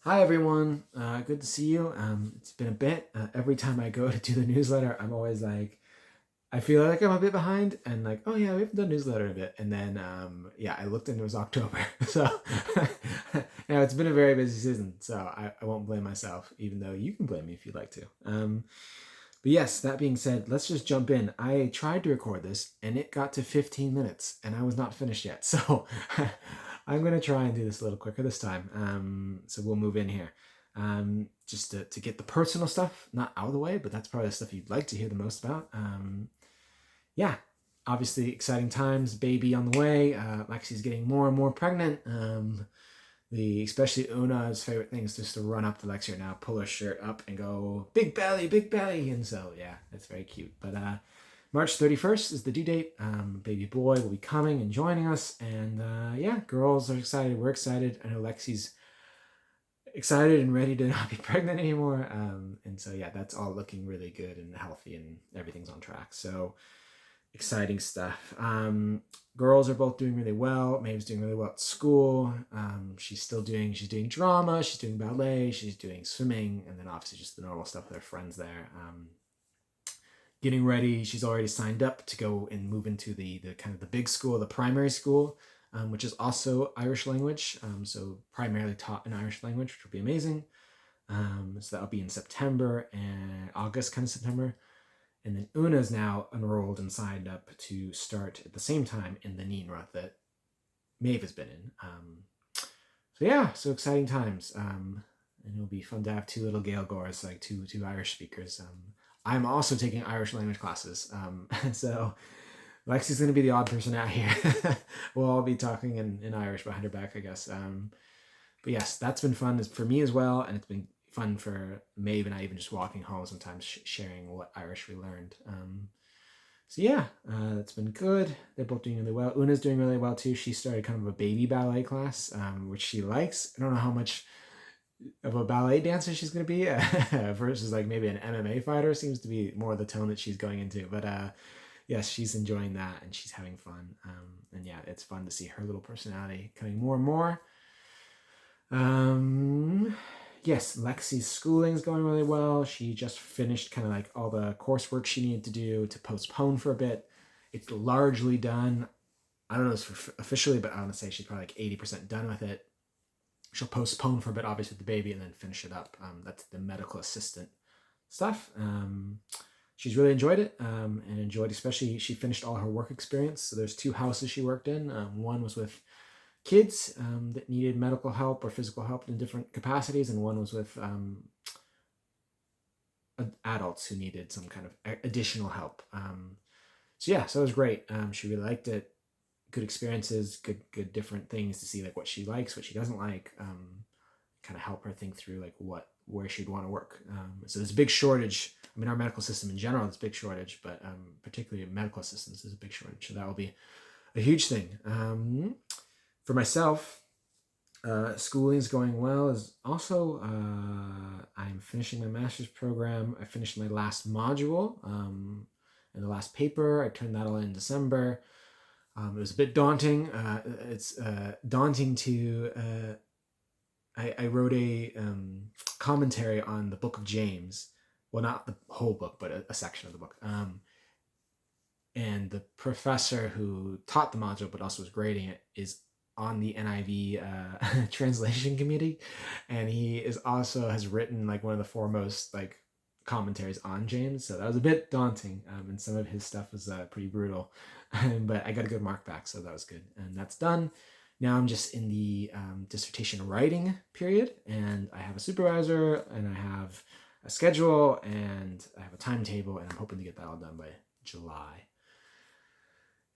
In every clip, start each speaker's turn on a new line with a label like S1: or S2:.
S1: Hi everyone, good to see you. It's been a bit. Every time I go to do the newsletter, I'm always like, I feel like I'm a bit behind, and like, oh yeah, we haven't done newsletter in a bit. And then, yeah, I looked and it was October, so it's been a very busy season. So I won't blame myself, even though you can blame me if you'd like to. But yes, that being said, let's just jump in. I tried to record this and it got to 15 minutes and I was not finished yet. So I'm going to try and do this a little quicker this time. So we'll move in here. Just to get the personal stuff not out of the way, but that's probably the stuff you'd like to hear the most about. Yeah, obviously exciting times, baby on the way. Lexi's getting more and more pregnant. Especially Una's favorite thing is just to run up to Lexi right now, pull her shirt up and go, big belly, and so yeah, it's very cute. But March 31st is the due date. Baby boy will be coming and joining us, and yeah, girls are excited. We're excited. I know Lexi's excited and ready to not be pregnant anymore. And so yeah, that's all looking really good and healthy, and everything's on track. So exciting stuff. Girls are both doing really well. Maeve's doing really well at school. She's doing drama, she's doing ballet, she's doing swimming, and then obviously just the normal stuff with her friends there. Getting ready, she's already signed up to go and move into the kind of the big school, the primary school, which is also Irish language. So primarily taught in Irish language, which will be amazing. So that'll be in September and August, kind of September. And then Una's now enrolled and signed up to start at the same time in the Neenra that Maeve has been in. So yeah, so exciting times. And it'll be fun to have two little Gaelgors, like two Irish speakers. I'm also taking Irish language classes. So Lexi's going to be the odd person out here. We'll all be talking in Irish behind her back, I guess. But yes, that's been fun for me as well. And it's been fun for Maeve and I, even just walking home sometimes, sharing what Irish we learned. So yeah, that's been good. They're both doing really well. Una's doing really well too. She started kind of a baby ballet class, which she likes. I don't know how much of a ballet dancer she's going to be versus like maybe an MMA fighter. Seems to be more the tone that she's going into. But yes, she's enjoying that and she's having fun. And yeah, it's fun to see her little personality coming more and more. Yes, Lexi's schooling is going really well. She just finished kind of like all the coursework she needed to do to postpone for a bit. It's largely done. I don't know if officially, but I want to say she's probably like 80% done with it. She'll postpone for a bit, obviously, with the baby, and then finish it up. That's the medical assistant stuff. She's really enjoyed it and enjoyed, especially, she finished all her work experience. So there's two houses she worked in. One was with kids that needed medical help or physical help in different capacities, and one was with adults who needed some kind of additional help. So yeah, so it was great. She really liked it. Good experiences, good different things to see, like what she likes, what she doesn't like. Kind of help her think through like where she'd want to work. So there's a big shortage. I mean, our medical system in general is a big shortage, but particularly medical assistants is a big shortage. So that will be a huge thing. For myself, schooling is going well. Is also I'm finishing my master's program. I finished my last module and the last paper. I turned that all in December. It was a bit daunting. It's daunting to. I wrote a commentary on the Book of James. Well, not the whole book, but a section of the book. And the professor who taught the module, but also was grading it, is on the NIV translation committee, and he is also has written like one of the foremost like commentaries on James. So that was a bit daunting, and some of his stuff was pretty brutal, but I got a good mark back, so that was good, and that's done. Now I'm just in the dissertation writing period, and I have a supervisor, and I have a schedule, and I have a timetable, and I'm hoping to get that all done by July.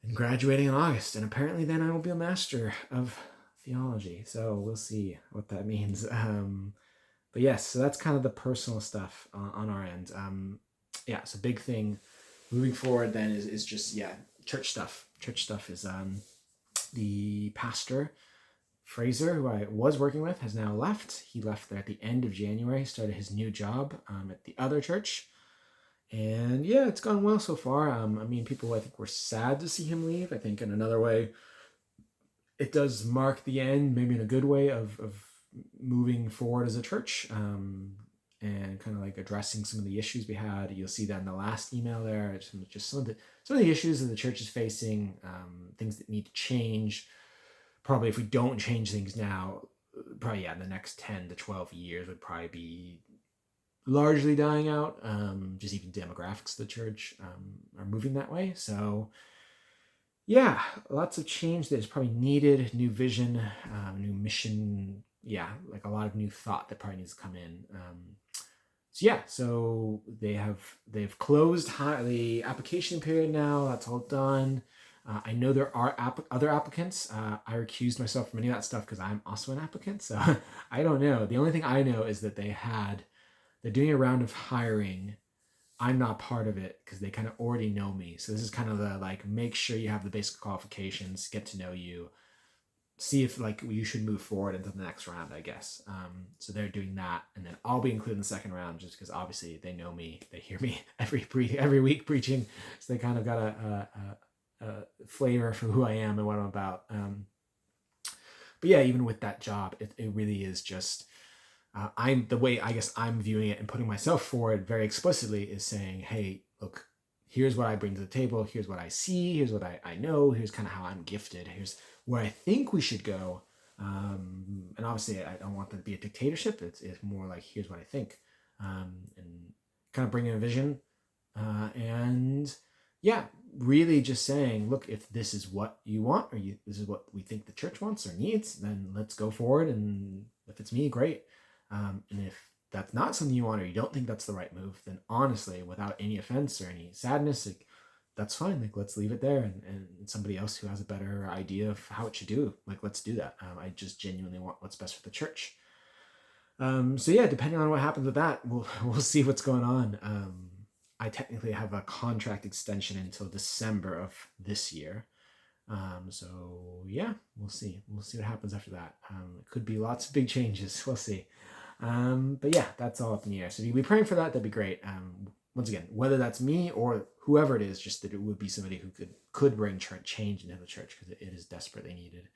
S1: And graduating in August, and apparently then I will be a master of theology. So we'll see what that means. But yes, so that's kind of the personal stuff on our end. Yeah, so big thing moving forward then is just, yeah, church stuff. Church stuff is the pastor, Fraser, who I was working with, has now left. He left there at the end of January, started his new job at the other church. And yeah, it's gone well so far. I mean, people I think were sad to see him leave. I think in another way, it does mark the end, maybe in a good way, of moving forward as a church, and kind of like addressing some of the issues we had. You'll see that in the last email there, just some of the issues that the church is facing, things that need to change. Probably if we don't change things now, probably in the next 10 to 12 years would probably be largely dying out. Just even demographics of the church are moving that way. So yeah, lots of change that is probably needed. New vision, new mission. Yeah, like a lot of new thought that probably needs to come in. So they've closed the application period now. That's all done. I know there are other applicants. I recused myself from any of that stuff because I'm also an applicant. So I don't know. The only thing I know is that they're doing a round of hiring. I'm not part of it because they kind of already know me. So this is kind of the like, make sure you have the basic qualifications, get to know you, see if like you should move forward into the next round, I guess. So they're doing that, and then I'll be included in the second round just because obviously they know me, they hear me every week preaching, so they kind of got a flavor for who I am and what I'm about. But yeah, even with that job, it really is just the way I guess I'm viewing it and putting myself forward very explicitly is saying, hey, look, here's what I bring to the table. Here's what I see. Here's what I know. Here's kind of how I'm gifted. Here's where I think we should go. And obviously I don't want that to be a dictatorship. It's more like, here's what I think. And kind of bringing a vision. And yeah, really just saying, look, if this is what you want, or this is what we think the church wants or needs, then let's go forward. And if it's me, great. And if that's not something you want, or you don't think that's the right move, then honestly, without any offense or any sadness, like, that's fine. Like, let's leave it there. And somebody else who has a better idea of how it should do, like, let's do that. I just genuinely want what's best for the church. So yeah, depending on what happens with that, we'll see what's going on. I technically have a contract extension until December of this year. So yeah, we'll see. We'll see what happens after that. It could be lots of big changes. We'll see. But yeah, that's all up in the air. So if you be praying for that, that'd be great. Once again, whether that's me or whoever it is, just that it would be somebody who could bring change into the church, because it is desperately needed.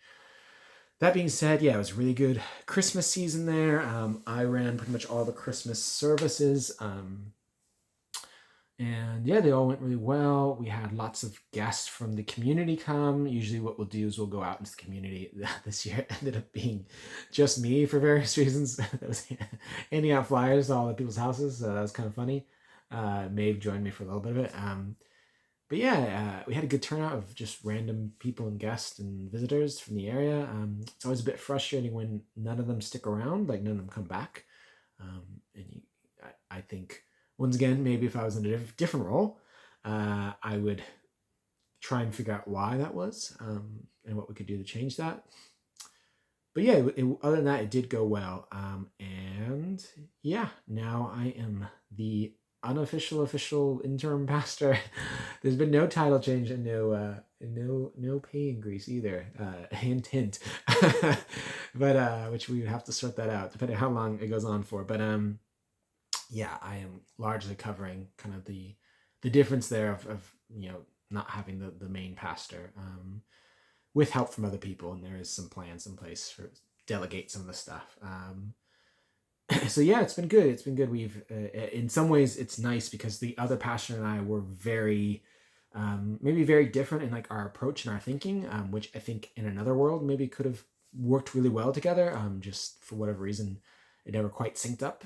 S1: That being said, yeah, it was a really good Christmas season there. I ran pretty much all the Christmas services. And yeah, they all went really well. We had lots of guests from the community come. Usually what we'll do is we'll go out into the community. This year it ended up being just me for various reasons. That was handing out flyers to all the people's houses. So that was kind of funny. Maeve joined me for a little bit of it. But yeah, we had a good turnout of just random people and guests and visitors from the area. It's always a bit frustrating when none of them stick around, like none of them come back. I think, once again, maybe if I was in a different role, I would try and figure out why that was, and what we could do to change that. But yeah, other than that, it did go well. And yeah, now I am the official interim pastor. There's been no title change and no pay increase either. Hint. But which we would have to sort that out depending on how long it goes on for. But yeah, I am largely covering kind of the difference there of not having the main pastor, with help from other people, and there is some plans in place for delegate some of the stuff. So yeah, it's been good. It's been good. We've in some ways it's nice because the other pastor and I were very maybe very different in like our approach and our thinking, which I think in another world maybe could have worked really well together. Just for whatever reason, it never quite synced up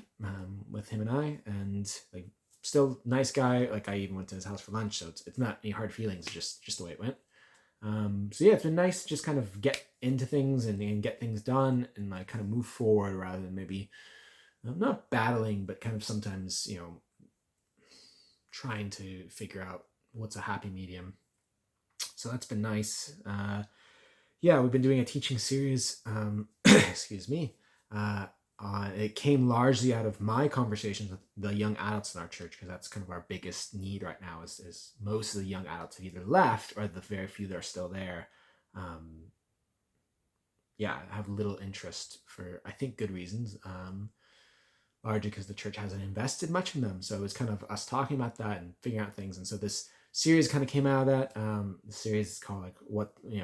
S1: with him and I. And like, still nice guy. Like, I even went to his house for lunch, so it's not any hard feelings. Just the way it went. So yeah, it's been nice to just kind of get into things and get things done and like kind of move forward rather than maybe not battling, but kind of sometimes trying to figure out what's a happy medium. So that's been nice. Yeah, we've been doing a teaching series. Excuse me. It came largely out of my conversations with the young adults in our church, because that's kind of our biggest need right now is most of the young adults have either left, or the very few that are still there have little interest for, I think, good reasons, largely because the church hasn't invested much in them. So it was kind of us talking about that and figuring out things. And so this series kind of came out of that. The series is called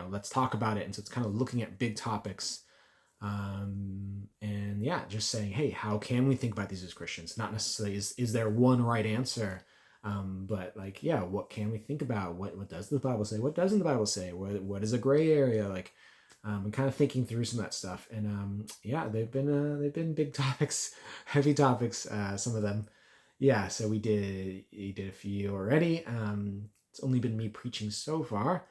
S1: let's talk about it. And so it's kind of looking at big topics. And and yeah, just saying, hey, how can we think about these as Christians? Not necessarily is there one right answer, but like, yeah, what can we think about? What does the Bible say? What doesn't the Bible say? What is a gray area? Like, and kind of thinking through some of that stuff. And yeah, they've been big topics, heavy topics. Some of them, yeah. So we did a few already. It's only been me preaching so far.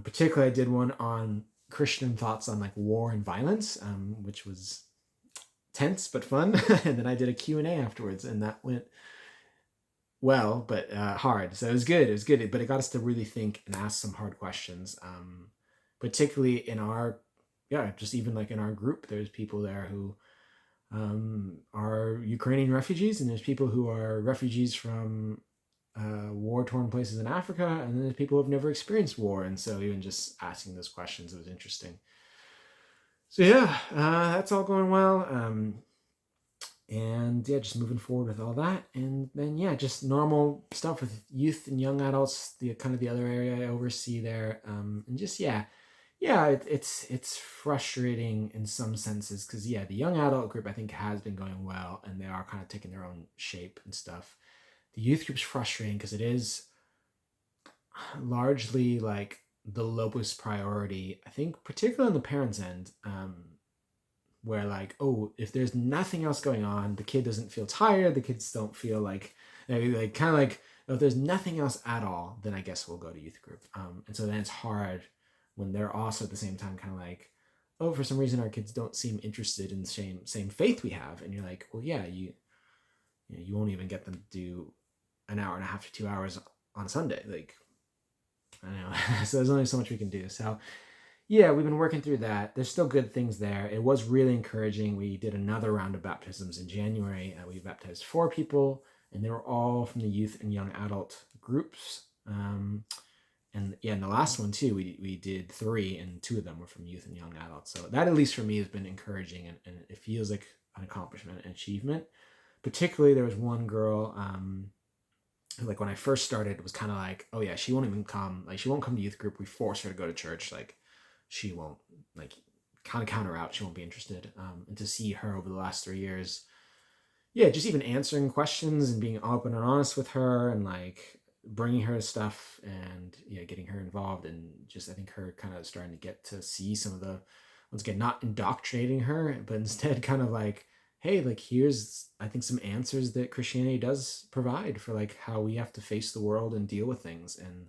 S1: Particularly, I did one on Christian thoughts on like war and violence, which was tense but fun. And then I did a Q&A afterwards, and that went well, but hard. So it was good. It was good, but it got us to really think and ask some hard questions. Particularly in our, yeah, just even like in our group, there's people there who are Ukrainian refugees, and there's people who are refugees from war-torn places in Africa, and then there's people who have never experienced war. And so even just asking those questions, it was interesting. So yeah, that's all going well. And yeah, just moving forward with all that. And then yeah, just normal stuff with youth and young adults, the kind of the other area I oversee there. And just it's frustrating in some senses, because yeah, the young adult group I think has been going well, and they are kind of taking their own shape and stuff. The youth group's frustrating because it is largely like the lowest priority, I think, particularly on the parents' end, where like, oh, if there's nothing else going on, the kid doesn't feel tired, the kids don't feel like kind of like, if there's nothing else at all, then I guess we'll go to youth group. And so then it's hard when they're also at the same time kind of like, oh, for some reason our kids don't seem interested in the same faith we have. And you're like, well, yeah, you won't even get them to do an hour and a half to 2 hours on a Sunday. Like, I don't know. So there's only so much we can do. So yeah, we've been working through that. There's still good things there. It was really encouraging. We did another round of baptisms in January. We baptized 4 people, and they were all from the youth and young adult groups. And yeah, in the last one too, we did 3, and 2 of them were from youth and young adults. So that, at least for me, has been encouraging, and it feels like an accomplishment and achievement. Particularly, there was one girl, like when I first started, it was kind of like, oh yeah, she won't even come. Like, she won't come to youth group. We force her to go to church. Like, she won't, like, kind of counter out. She won't be interested. And to see her over the last 3 years, yeah, just even answering questions and being open and honest with her, and like bringing her stuff, and yeah, getting her involved, and just, I think, her kind of starting to get to see some of the, once again, not indoctrinating her, but instead kind of like, hey, like, here's, I think, some answers that Christianity does provide for like how we have to face the world and deal with things. And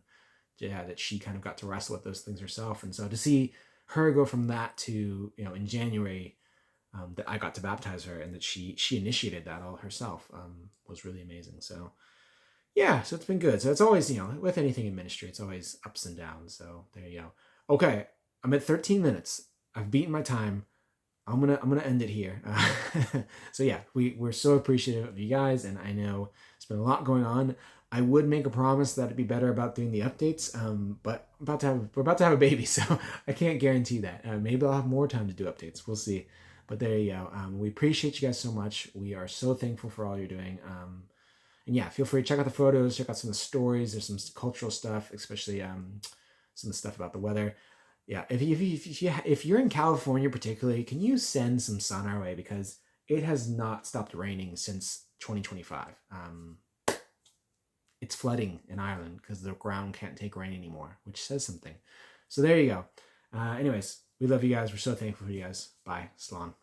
S1: yeah, that she kind of got to wrestle with those things herself. And so to see her go from that to, in January, that I got to baptize her, and that she initiated that all herself, was really amazing. So yeah, so it's been good. So it's always, with anything in ministry, it's always ups and downs. So there you go. Okay, I'm at 13 minutes. I've beaten my time. I'm gonna end it here. So yeah, we're so appreciative of you guys, and I know it's been a lot going on. I would make a promise that it'd be better about doing the updates, but we're about to have a baby, so I can't guarantee that. Maybe I'll have more time to do updates. We'll see. But there you go. We appreciate you guys so much. We are so thankful for all you're doing. And yeah, feel free to check out the photos, check out some of the stories. There's some cultural stuff, especially some of the stuff about the weather. Yeah, if you're in California particularly, can you send some sun our way, because it has not stopped raining since 2025. It's flooding in Ireland because the ground can't take rain anymore, which says something. So there you go. Anyways, we love you guys. We're so thankful for you guys. Bye. Slán.